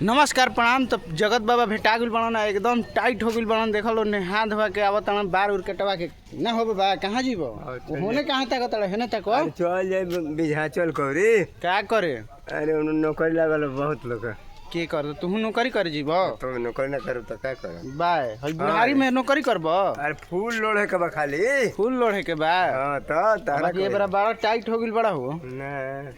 नमस्कार प्रणाम। तो जगत बाबा भेटा गइल बड़न, एकदम टाइट हो गइल बड़न। देख लो नहा धोवा के आवत बार उर कटवा के ना हो बाबा। कहाँ जीबो होने कहाँ तक हेने तक चल जाए विंध्याचल करी क्या करे। अरे उन्हें नौकरी लागल बहुत लोग के कर तू नौकरी करे जीबो तो नौकरी ना करू तो क्या कर बाय हई बुढ़ारी में नौकरी करबो। अरे फूल लोढ़े के बा खाली फूल लोढ़े के बा। हां तो तारा ये बड़ा बड़ा टाइट हो गइल बड़ा हो ना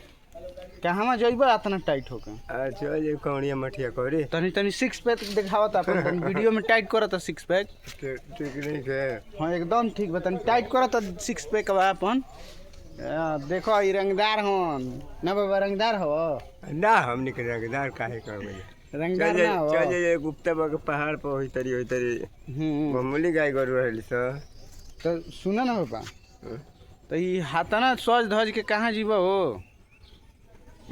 कहाँ जइबो इतना टाइट हो के। चल जे कौड़िया मठिया करी तनी तनी सिक्स पैक दिखावत अपन वीडियो में टाइट करत सिक्स पैक। ठीक नहीं है। हां एकदम ठीक बा। तनी टाइट करत सिक्स पैक बा अपन। देखो ई रंगदार हन ना बाबा। रंगदार हो ना हमनी के रंगदार काहे करबे। रंगदार ना हो। चल जे गुप्ता बाग पहाड़ पर होई तरी मामूली गाय गरु रहली स। तो सुना ना बाबा। तो ई हाथना सज धज के कहाँ जीबो हो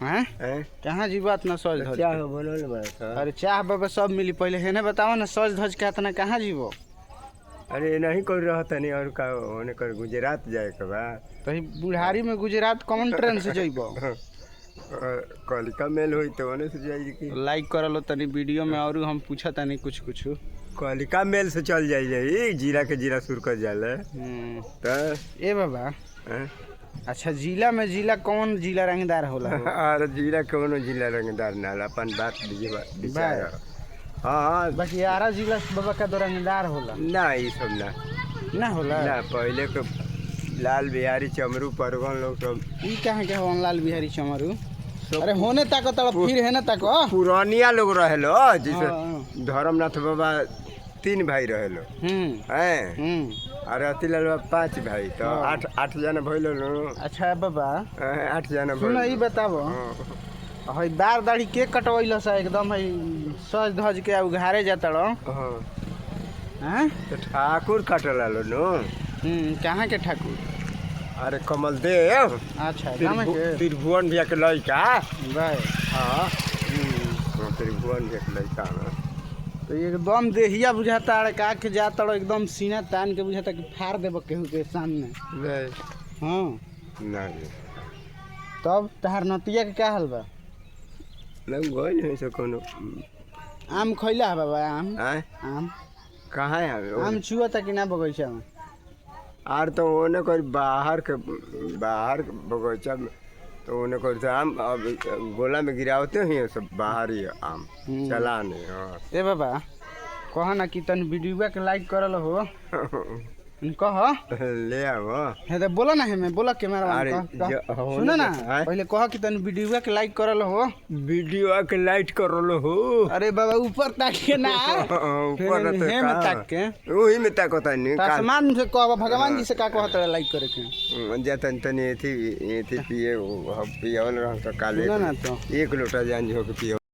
हैं कहाँ जीबो इतना सज धज क्या हो बोलल बा। अरे चाह बाबा सब मिली। पहले हेने बताओ ना सज धज के इतना कहाँ जीबो। अरे नहीं कर रहता नहीं और का होने कर गुजरात जाए के बा। तो ई बुढ़ारी में गुजरात कौन ट्रेन से जइबो। कलिका मेल होई तो ओने से जाई की लाइक कर लो तनी वीडियो में और हम पूछा तनी कुछ कलिका मेल से चल जाई जीरा के जीरा सुर कर जाले तो ए बाबा। अच्छा जिला में जिला कौन जिला रंगदार होला हो? अरे जिला कोनो जिला रंगदार ना अपन बात विचार। हाँ बाकी आरा जिला बाबा का तो रंगदार होला ना ये सब ना होला ना पहले के लाल बिहारी चमरू परगन लोग सब ई कहाँ के हो लाल बिहारी चमरू। अरे होने तक फिर है ना तक पुरानिया लोग रहेलो जैसे धर्मनाथ बाबा 3 भाई रहेलो हैं। अरे अतिलाल बाबा 5 भाई तो 8 जना भइलो नो। अच्छा बाबा 8 जना सुनो ई बताबो हई बार दाढ़ी के कटवइलो सा एकदम हई सज धज के उघारे जाता रहो। हैं तो ठाकुर कटला लो नो। कहाँ के ठाकुर। अरे कमल देव। अच्छा त्रिभुवन भैया के लड़का भाई। हाँ त्रिभुवन भैया के लड़का तो एकदम देहिया बुझाता है का के जाता रहो एकदम सीना तान के बुझाता कि फाड़ देबो केहू के सामने। हाँ नहीं तब तहार नतिया के क्या हाल बा। लग गइल है से कोनो आम खइला है बाबा। आम कहाँ है आम छुआ कि ना बगीचा में। आर तो ओने कोई बाहर बगीचा में तो ओने कोई आम अब गोला में गिरावते ही सब बाहर ही आम चलाने। ए बाबा कह ना कि तन वीडियो के लाइक करल हो कह ले आओ है तो बोला ना हमें बोला कैमरा सुनो ना पहले कह कि तन वीडियो के लाइक करल हो। वीडियो के लाइक करल हो। अरे बाबा ऊपर ताक के ना ऊपर में ताक के ओही में ताकता नहीं आसमान से कह भगवान जी से का कहत लाइक करे के जतन तनी एथी पिए पियवल रह तो काले 1 लोटा जान हो के पिए।